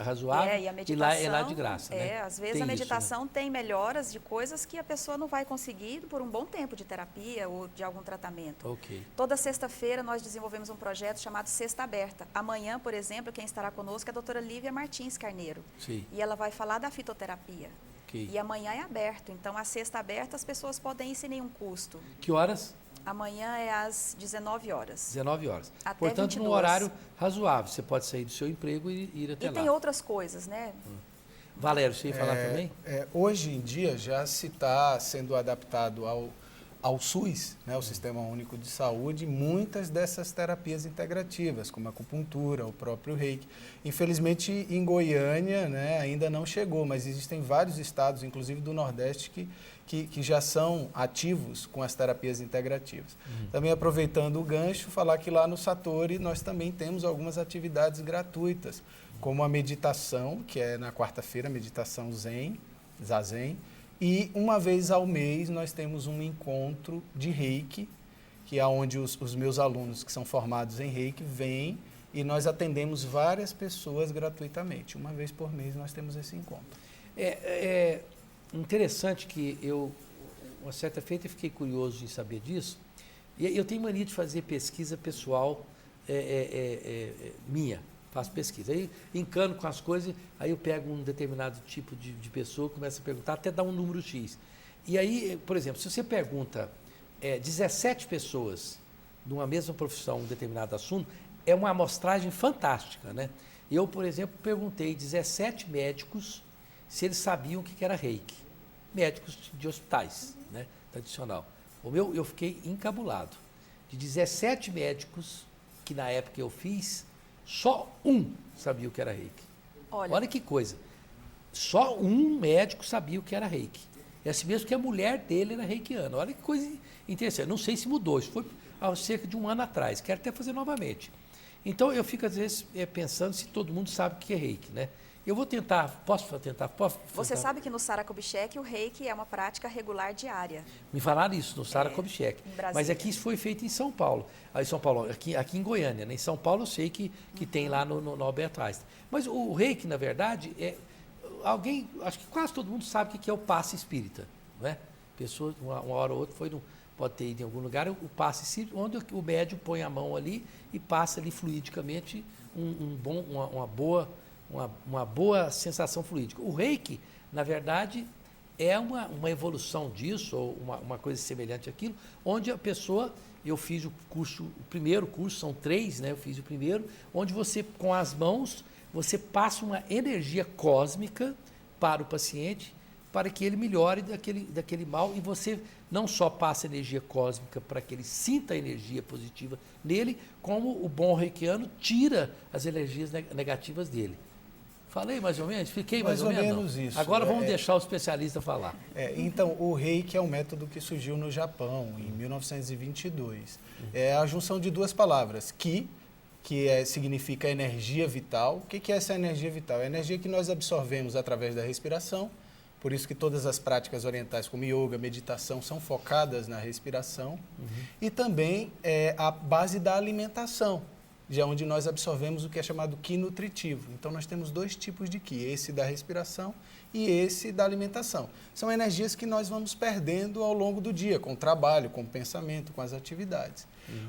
razoável e a meditação, e lá é de graça, né? Às vezes tem a meditação isso, né? tem melhoras de coisas que a pessoa não vai conseguir por um bom tempo de terapia ou de algum tratamento. Ok. Toda sexta-feira nós desenvolvemos um projeto chamado Sexta Aberta. Amanhã, por exemplo, quem estará conosco é a doutora Lívia Martins Carneiro. Sim. E ela vai falar da fitoterapia. Okay. E amanhã é aberto, então a sexta aberta as pessoas podem ir sem nenhum custo. Que horas? Amanhã é às 19 horas. 19 horas. Até Portanto, 22. num horário razoável. Você pode sair do seu emprego e ir até lá. E tem outras coisas, né? Valério, você ia falar também? Hoje em dia já se está sendo adaptado ao SUS, né, o Sistema Único de Saúde, muitas dessas terapias integrativas, como a acupuntura, o próprio reiki. Infelizmente, em Goiânia, né, ainda não chegou, mas existem vários estados, inclusive do Nordeste, que já são ativos com as terapias integrativas. Também aproveitando o gancho, falar que lá no Satori nós também temos algumas atividades gratuitas, como a meditação, que é na quarta-feira, meditação Zazen, e uma vez ao mês nós temos um encontro de reiki, que é onde os meus alunos que são formados em reiki vêm e nós atendemos várias pessoas gratuitamente. Uma vez por mês nós temos esse encontro. É interessante que uma certa feita, eu fiquei curioso de saber disso. E eu tenho mania de fazer pesquisa pessoal minha. Faço pesquisa. Aí encano com as coisas, aí eu pego um determinado tipo de pessoa, começo a perguntar, até dar um número X. E aí, por exemplo, se você pergunta 17 pessoas de uma mesma profissão, um determinado assunto, é uma amostragem fantástica, né? Eu, por exemplo, perguntei 17 médicos se eles sabiam o que era reiki. Médicos de hospitais, né? Tradicional. Eu fiquei encabulado. De 17 médicos que na época eu fiz, só um sabia o que era reiki. Olha que coisa. Só um médico sabia o que era reiki. É assim mesmo que a mulher dele era reikiana. Olha que coisa interessante. Não sei se mudou. Isso foi há cerca de um ano atrás. Quero até fazer novamente. Então, eu fico, às vezes, pensando se todo mundo sabe o que é reiki, né? Eu vou tentar, posso tentar? Você sabe que no Sara Kubitschek o reiki é uma prática regular diária. Me falaram isso, no Sara Kubitschek. Mas aqui isso foi feito em São Paulo. Aqui em Goiânia, né? Em São Paulo eu sei que tem lá no Alberto Einstein. Mas o reiki, na verdade, acho que quase todo mundo sabe o que é o passe espírita, não é? Pessoas, uma hora ou outra, pode ter ido em algum lugar, o passe espírita, onde o médium põe a mão ali e passa ali fluidicamente uma boa sensação fluídica. O reiki, na verdade, é uma evolução disso, ou uma coisa semelhante àquilo, onde a pessoa, eu fiz o primeiro curso, são 3, né? Eu fiz o primeiro, onde você, com as mãos, você passa uma energia cósmica para o paciente, para que ele melhore daquele mal, e você não só passa energia cósmica para que ele sinta a energia positiva nele, como o bom reikiano tira as energias negativas dele. Falei mais ou menos? Expliquei mais ou menos? Isso. Agora vamos deixar o especialista falar. Então, o reiki é um método que surgiu no Japão, em 1922. É a junção de duas palavras, que significa energia vital. O que é essa energia vital? É a energia que nós absorvemos através da respiração. Por isso que todas as práticas orientais, como yoga, meditação, são focadas na respiração. E também a base da alimentação, de onde nós absorvemos o que é chamado Qi nutritivo. Então, nós temos 2 tipos de Qi, esse da respiração e esse da alimentação. São energias que nós vamos perdendo ao longo do dia, com o trabalho, com o pensamento, com as atividades.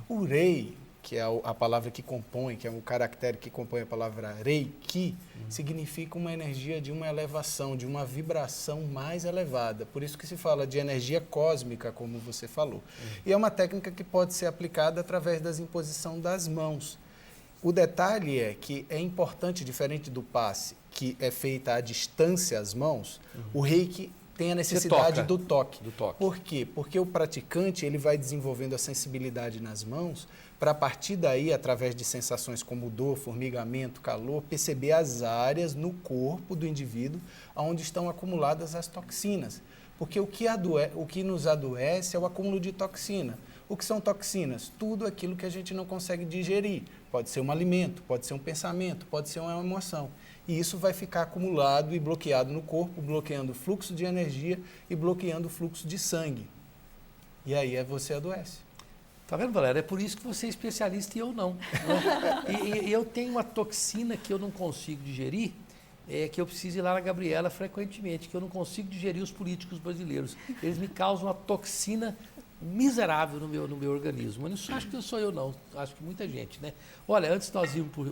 O Rei, que é a palavra que compõe, que é um caractere que compõe a palavra Reiki, significa uma energia de uma elevação, de uma vibração mais elevada. Por isso que se fala de energia cósmica, como você falou. E é uma técnica que pode ser aplicada através da imposição das mãos. O detalhe é que é importante, diferente do passe, que é feita à distância as mãos, o Reiki tem a necessidade do toque. Por quê? Porque o praticante ele vai desenvolvendo a sensibilidade nas mãos para, a partir daí, através de sensações como dor, formigamento, calor, perceber as áreas no corpo do indivíduo onde estão acumuladas as toxinas. Porque o que nos adoece é o acúmulo de toxina. O que são toxinas? Tudo aquilo que a gente não consegue digerir. Pode ser um alimento, pode ser um pensamento, pode ser uma emoção. E isso vai ficar acumulado e bloqueado no corpo, bloqueando o fluxo de energia e bloqueando o fluxo de sangue. E aí você adoece. Tá vendo, Valéria? É por isso que você é especialista e eu não. E eu tenho uma toxina que eu não consigo digerir, que eu preciso ir lá na Gabriela frequentemente, que eu não consigo digerir os políticos brasileiros. Eles me causam uma toxina miserável no meu organismo. Eu não acho que sou eu, não. Acho que muita gente, né? Olha, antes de nós irmos para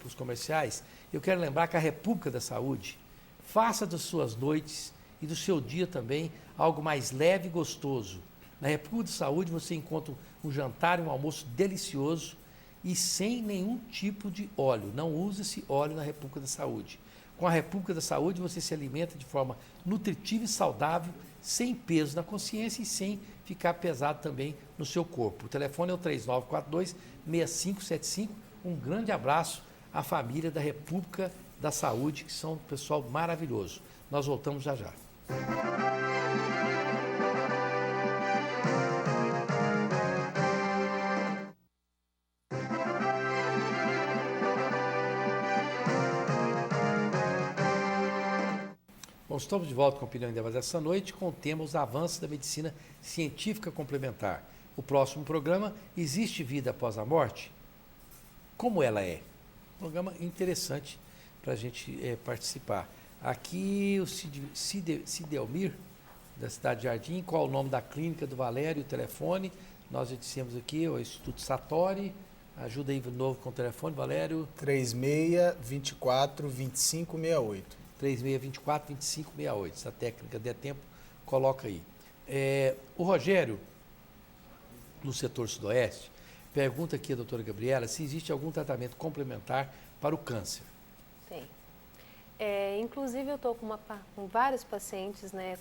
os comerciais, eu quero lembrar que a República da Saúde faça das suas noites e do seu dia também algo mais leve e gostoso. Na República da Saúde você encontra um jantar e um almoço delicioso e sem nenhum tipo de óleo. Não use-se óleo na República da Saúde. Com a República da Saúde você se alimenta de forma nutritiva e saudável, sem peso na consciência e sem ficar pesado também no seu corpo. O telefone é o 3942-6575. Um grande abraço à família da República da Saúde, que são um pessoal maravilhoso. Nós voltamos já já. Bom, estamos de volta com a Opinião em Debate essa noite com o tema Os Avanços da Medicina Científica Complementar. O próximo programa, Existe Vida Após a Morte? Como ela é? Um programa interessante para a gente participar. Aqui o Cidelmir, da cidade de Jardim, qual o nome da clínica do Valério, o telefone, Nós já dissemos aqui, o Instituto Satori, ajuda aí de novo com o telefone, Valério. 3624-2568. 3624-2568. Se a técnica der tempo, coloca aí. O Rogério, no setor sudoeste, pergunta aqui a doutora Gabriela se existe algum tratamento complementar para o câncer. Tem. Inclusive, eu estou com vários pacientes, né,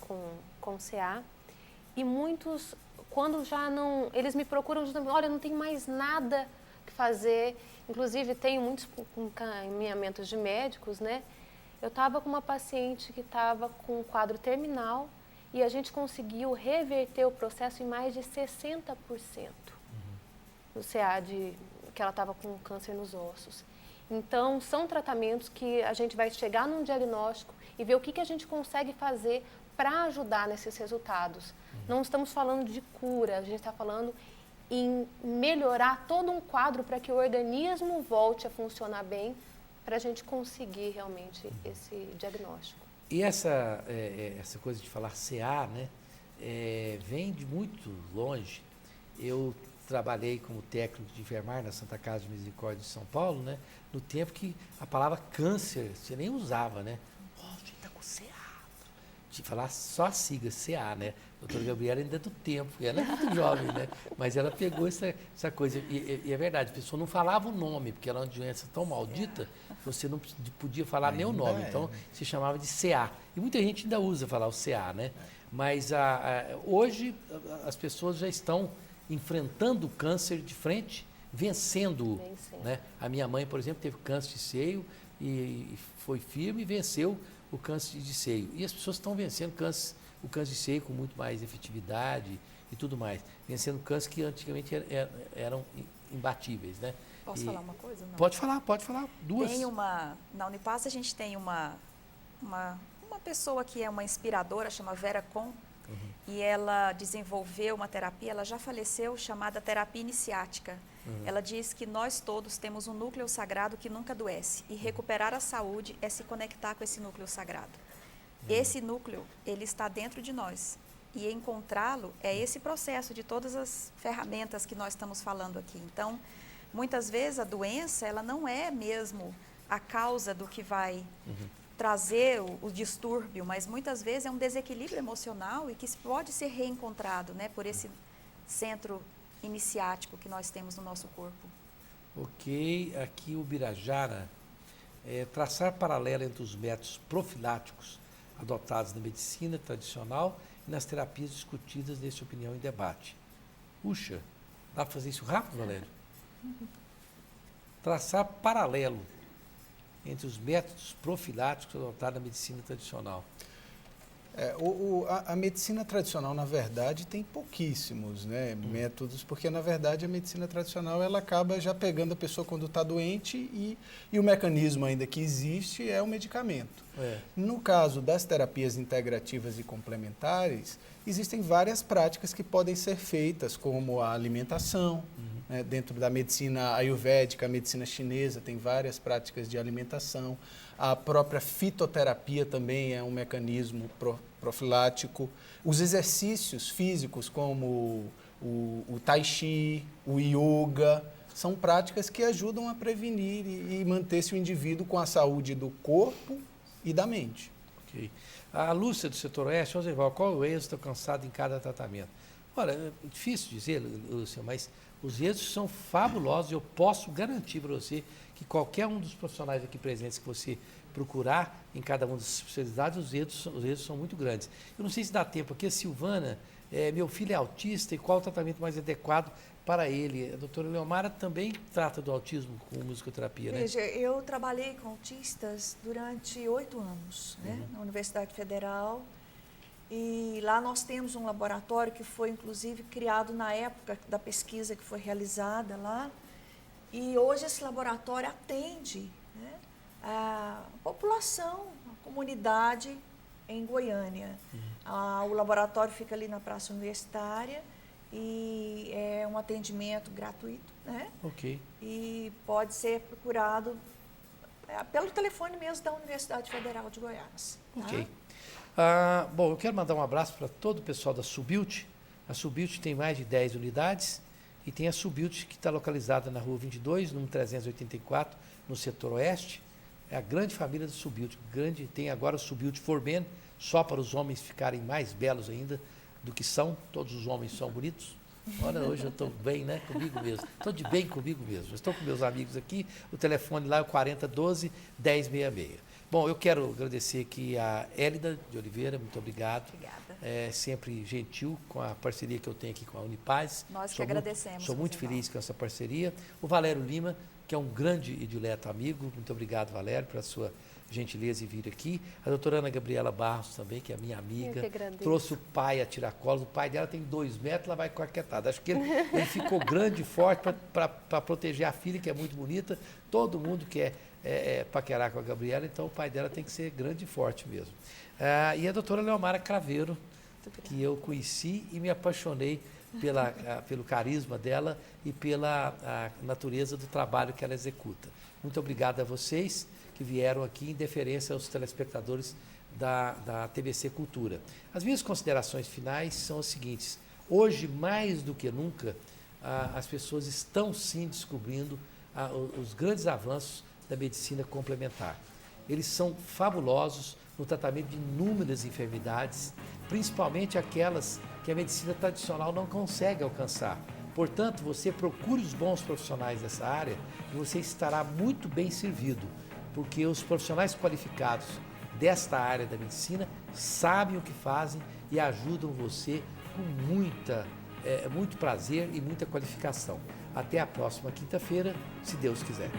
com CA, e muitos, quando já não... Eles me procuram justamente, olha, não tem mais nada que fazer. Inclusive, tenho muitos encaminhamentos de médicos, né? Eu estava com uma paciente que estava com um quadro terminal e a gente conseguiu reverter o processo em mais de 60% do CA, que ela estava com câncer nos ossos. Então, são tratamentos que a gente vai chegar num diagnóstico e ver o que a gente consegue fazer para ajudar nesses resultados. Não estamos falando de cura, a gente está falando em melhorar todo um quadro para que o organismo volte a funcionar bem, para a gente conseguir realmente esse diagnóstico. E essa coisa de falar CA, né, vem de muito longe. Eu trabalhei como técnico de enfermagem na Santa Casa de Misericórdia de São Paulo, né, no tempo que a palavra câncer você nem usava, né? A gente está com CA. De falar só a sigla, CA, né? A doutora Gabriela ainda é do tempo, ela é muito jovem, né? Mas ela pegou essa coisa, e é verdade, a pessoa não falava o nome, porque ela é uma doença tão maldita, que você não podia falar nem o nome, então se chamava de CA. E muita gente ainda usa falar o CA, né? Mas hoje as pessoas já estão enfrentando o câncer de frente, vencendo. Né? A minha mãe, por exemplo, teve câncer de seio e foi firme e venceu o câncer de seio. E as pessoas estão vencendo o câncer de seio com muito mais efetividade e tudo mais. Vencendo câncer que antigamente eram imbatíveis, né? Posso falar uma coisa? Não? Pode falar. Duas. Na Unipaz a gente tem uma pessoa que é uma inspiradora, chama Vera Kohn, e ela desenvolveu uma terapia, ela já faleceu, chamada terapia iniciática. Ela diz que nós todos temos um núcleo sagrado que nunca adoece, e recuperar a saúde é se conectar com esse núcleo sagrado. Esse núcleo, ele está dentro de nós, e encontrá-lo é esse processo de todas as ferramentas que nós estamos falando aqui. Então, muitas vezes a doença, ela não é mesmo a causa do que vai trazer o distúrbio, mas muitas vezes é um desequilíbrio emocional e que pode ser reencontrado, né, por esse centro iniciático que nós temos no nosso corpo. Ok, aqui o Birajara, traçar paralelo entre os métodos profiláticos adotados na medicina tradicional e nas terapias discutidas nesse Opinião em Debate. Puxa, dá para fazer isso rápido, Valério? Traçar paralelo entre os métodos profiláticos adotados na medicina tradicional. A medicina tradicional, na verdade, tem pouquíssimos, né, métodos, porque, na verdade, a medicina tradicional ela acaba já pegando a pessoa quando está doente e o mecanismo ainda que existe é o medicamento. No caso das terapias integrativas e complementares, existem várias práticas que podem ser feitas, como a alimentação, né, dentro da medicina ayurvédica, a medicina chinesa tem várias práticas de alimentação. A própria fitoterapia também é um mecanismo profilático. Os exercícios físicos, como o tai chi, o yoga, são práticas que ajudam a prevenir e manter-se o indivíduo com a saúde do corpo e da mente. Okay. A Lúcia, do setor oeste, Joseval, qual é o êxito alcançado em cada tratamento? Olha, é difícil dizer, Lúcia, mas os êxitos são fabulosos. Eu posso garantir para você que qualquer um dos profissionais aqui presentes que você procurar em cada uma das especialidades, os êxitos são muito grandes. Eu não sei se dá tempo aqui, a Silvana, meu filho é autista e qual o tratamento mais adequado para ele? A doutora Leomara também trata do autismo com musicoterapia, né? Veja, eu trabalhei com autistas durante 8 anos, né, na Universidade Federal, e lá nós temos um laboratório que foi, inclusive, criado na época da pesquisa que foi realizada lá, e hoje esse laboratório atende, né, a população, a comunidade em Goiânia. O laboratório fica ali na Praça Universitária e é um atendimento gratuito, né? Ok. E pode ser procurado pelo telefone mesmo da Universidade Federal de Goiás. Tá? Ok. Bom, eu quero mandar um abraço para todo o pessoal da Subilt, A Subilt tem mais de 10 unidades e tem a Subilt que está localizada na Rua 22, número 384, no setor oeste. É a grande família do Subilt. Tem agora o Subilt for Men, só para os homens ficarem mais belos ainda do que são. Todos os homens são bonitos. Olha, hoje eu estou bem, né? Comigo mesmo. Estou de bem comigo mesmo. Estou com meus amigos aqui. O telefone lá é o 4012-1066. Bom, eu quero agradecer aqui a Hélida de Oliveira. Muito obrigado. Obrigada. Sempre gentil com a parceria que eu tenho aqui com a Unipaz. Nós que agradecemos. Sou muito feliz com essa parceria. O Valério Lima, que é um grande e dileto amigo. Muito obrigado, Valério, pela sua gentileza em vir aqui. A doutora Ana Gabriela Barros também, que é minha amiga. Eu que agradeço. Trouxe o pai a tiracolos. O pai dela tem 2 metros, ela vai coquetada. Acho que ele ficou grande e forte para proteger a filha, que é muito bonita. Todo mundo quer paquerar com a Gabriela, então o pai dela tem que ser grande e forte mesmo. E a doutora Leomara Craveiro, que eu conheci e me apaixonei pelo carisma dela e pela natureza do trabalho que ela executa. Muito obrigado a vocês que vieram aqui em deferência aos telespectadores da TBC Cultura. As minhas considerações finais são as seguintes. Hoje, mais do que nunca, as pessoas estão sim descobrindo os grandes avanços da medicina complementar. Eles são fabulosos no tratamento de inúmeras enfermidades, principalmente aquelas que a medicina tradicional não consegue alcançar. Portanto, você procure os bons profissionais dessa área e você estará muito bem servido, porque os profissionais qualificados desta área da medicina sabem o que fazem e ajudam você com muito prazer e muita qualificação. Até a próxima quinta-feira, se Deus quiser.